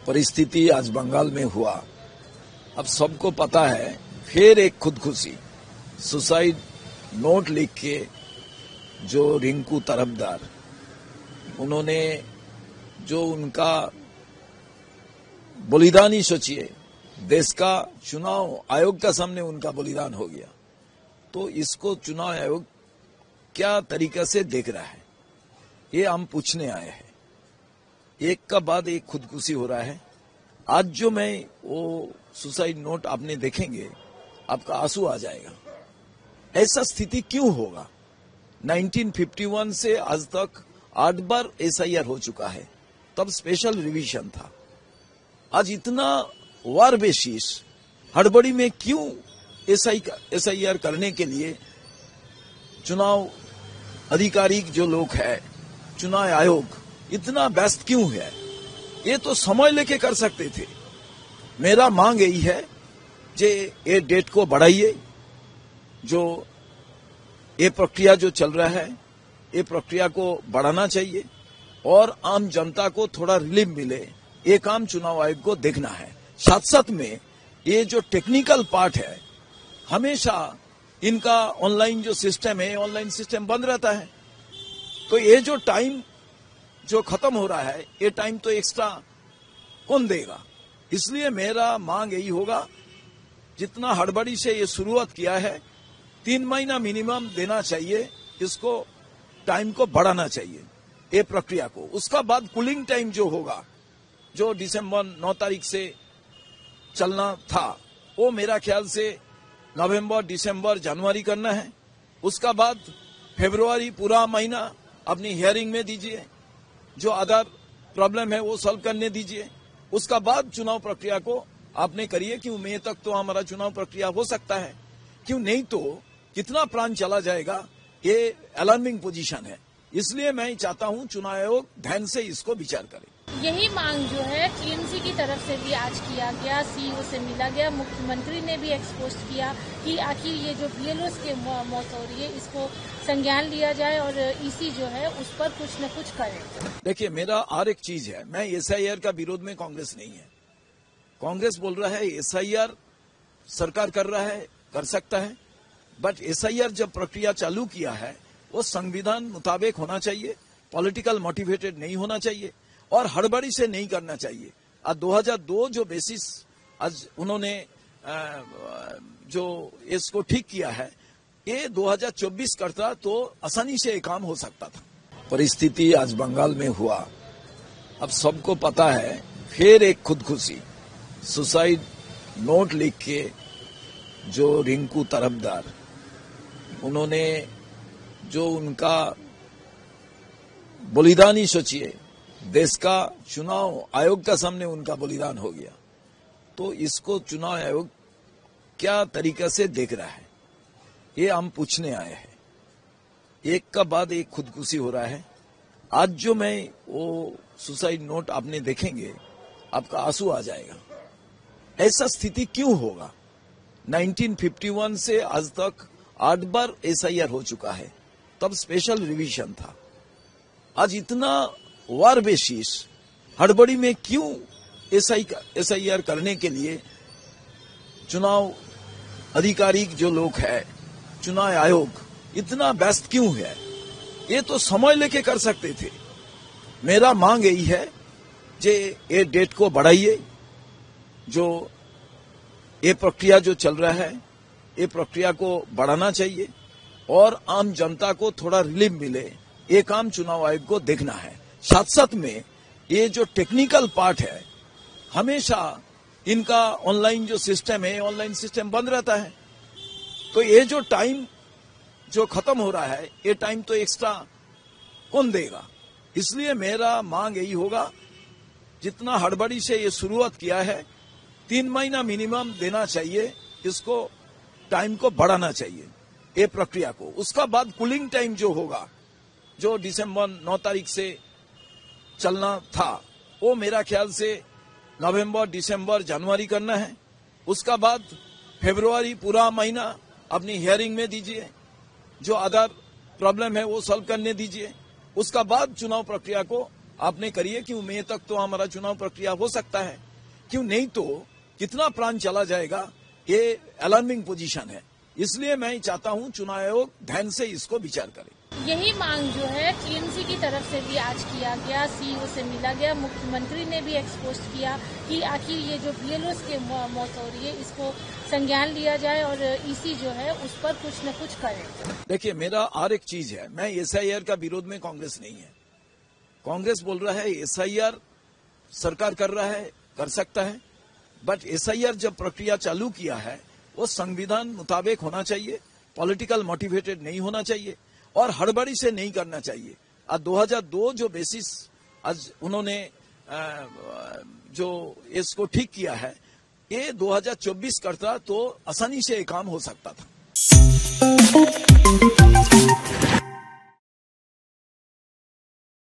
परिस्थिति आज बंगाल में हुआ। अब सबको पता है, फिर एक खुदकुशी सुसाइड नोट लिख के जो रिंकू तरफदार, उन्होंने जो उनका बलिदान ही सोचिए, देश का चुनाव आयोग का सामने उनका बलिदान हो गया। तो इसको चुनाव आयोग क्या तरीके से देख रहा है, ये हम पूछने आए हैं। एक का बाद एक खुदकुशी हो रहा है। आज जो मैं वो सुसाइड नोट आपने देखेंगे, आपका आंसू आ जाएगा। ऐसा स्थिति क्यों होगा? 1951 से आज तक 8 बार एसआईआर हो चुका है, तब स्पेशल रिवीजन था। आज इतना वार बेसिस हड़बड़ी में क्यों एसआईआर करने के लिए चुनाव अधिकारी जो लोग हैं, चुनाव आयोग इतना व्यस्त क्यों है? ये तो समय लेके कर सकते थे। मेरा मांग यही है जे ये डेट को बढ़ाइए। जो ये प्रक्रिया जो चल रहा है, ये प्रक्रिया को बढ़ाना चाहिए और आम जनता को थोड़ा रिलीफ मिले। ये काम चुनाव आयोग को देखना है। साथ साथ में ये जो टेक्निकल पार्ट है, हमेशा इनका ऑनलाइन जो सिस्टम है, ऑनलाइन सिस्टम बंद रहता है। तो ये जो टाइम जो खत्म हो रहा है, ये टाइम तो एक्स्ट्रा कौन देगा? इसलिए मेरा मांग यही होगा, जितना हड़बड़ी से ये शुरुआत किया है, 3 महीना मिनिमम देना चाहिए। इसको टाइम को बढ़ाना चाहिए, ये प्रक्रिया को। उसका बाद कूलिंग टाइम जो होगा, जो दिसंबर 9 तारीख से चलना था, वो मेरा ख्याल से नवंबर, दिसंबर, जनवरी करना है। उसका बाद फरवरी पूरा महीना अपनी हियरिंग में दीजिए, जो आधार प्रॉब्लम है वो सॉल्व करने दीजिए। उसका बाद चुनाव प्रक्रिया को आपने करिए। क्यों मई तक तो हमारा चुनाव प्रक्रिया हो सकता है, क्यों नहीं तो कितना प्राण चला जाएगा, ये अलार्मिंग पोजीशन है। इसलिए मैं चाहता हूं चुनाव आयोग ध्यान से इसको विचार करे। यही मांग जो है टीएमसी की तरफ से भी आज किया गया, सीईओ से मिला गया, मुख्यमंत्री ने भी एक्सपोज किया कि आखिर ये जो बीएलओस के मौत हो रही है, इसको संज्ञान लिया जाए और ईसी जो है उस पर कुछ न कुछ करे। देखिए, मेरा और एक चीज है, मैं एसआईआर का विरोध में कांग्रेस नहीं है। कांग्रेस बोल रहा है एसआईआर सरकार कर रहा है, कर सकता है, बट एसआईआर जब प्रक्रिया चालू किया है, वो संविधान मुताबिक होना चाहिए, पॉलिटिकल मोटिवेटेड नहीं होना चाहिए और हड़बड़ी से नहीं करना चाहिए। आज 2002 जो बेसिस आज उन्होंने जो इसको ठीक किया है, ये 2024 करता तो आसानी से ये काम हो सकता था। परिस्थिति आज बंगाल में हुआ। अब सबको पता है, फिर एक खुदकुशी सुसाइड नोट लिख के जो रिंकू तरफदार, उन्होंने जो उनका बलिदान ही सोचिए, देश का चुनाव आयोग का सामने उनका बलिदान हो गया। तो इसको चुनाव आयोग क्या तरीके से देख रहा है, ये हम पूछने आए हैं। एक का बाद एक खुदकुशी हो रहा है। आज जो मैं वो सुसाइड नोट आपने देखेंगे, आपका आंसू आ जाएगा। ऐसा स्थिति क्यों होगा? 1951 से आज तक 8 बार एसआईआर हो चुका है, तब स्पेशल रिवीजन था। आज इतना वार बेसिस हड़बड़ी में क्यों एसआईआर करने के लिए चुनाव अधिकारी जो लोग हैं, चुनाव आयोग इतना व्यस्त क्यों है? ये तो समय लेके कर सकते थे। मेरा मांग यही है जे ये डेट को बढ़ाइए। जो ये प्रक्रिया जो चल रहा है, ये प्रक्रिया को बढ़ाना चाहिए और आम जनता को थोड़ा रिलीफ मिले। ये काम चुनाव आयोग को देखना है। साथ साथ में ये जो टेक्निकल पार्ट है, हमेशा इनका ऑनलाइन जो सिस्टम है, ऑनलाइन सिस्टम बंद रहता है। तो ये जो टाइम जो खत्म हो रहा है, ये टाइम तो एक्स्ट्रा कौन देगा? इसलिए मेरा मांग यही होगा, जितना हड़बड़ी से ये शुरुआत किया है, 3 महीना मिनिमम देना चाहिए। इसको टाइम को बढ़ाना चाहिए, ये प्रक्रिया को। उसका बाद कूलिंग टाइम जो होगा, जो दिसंबर 9 तारीख से चलना था, वो मेरा ख्याल से नवंबर, दिसंबर, जनवरी करना है। उसका बाद फरवरी पूरा महीना अपनी हियरिंग में दीजिए, जो आधार प्रॉब्लम है वो सॉल्व करने दीजिए। उसका बाद चुनाव प्रक्रिया को आपने करिए, क्यों मई तक तो हमारा चुनाव प्रक्रिया हो सकता है, क्यों नहीं तो कितना प्राण चला जाएगा, ये अलार्मिंग पोजीशन है। इसलिए मैं चाहता हूं चुनाव आयोग ध्यान से इसको विचार करे। यही मांग जो है टीएमसी की तरफ से भी आज किया गया, सीईओ से मिला गया, मुख्यमंत्री ने भी एक्सपोज किया कि आखिर ये जो बीएलओ के मौत हो रही है इसको संज्ञान लिया जाए और ईसी जो है उस पर कुछ न कुछ करे। देखिए, मेरा और एक चीज है, मैं एसआईआर का विरोध में कांग्रेस नहीं है। कांग्रेस बोल रहा है एसआईआर सरकार कर रहा है, कर सकता है, बट एसआईआर जब प्रक्रिया चालू किया है वो संविधान मुताबिक होना चाहिए, पॉलिटिकल मोटिवेटेड नहीं होना चाहिए और हड़बड़ी से नहीं करना चाहिए। आज 2002 जो बेसिस आज उन्होंने जो इसको ठीक किया है, ये 2024 करता तो आसानी से ये काम हो सकता था।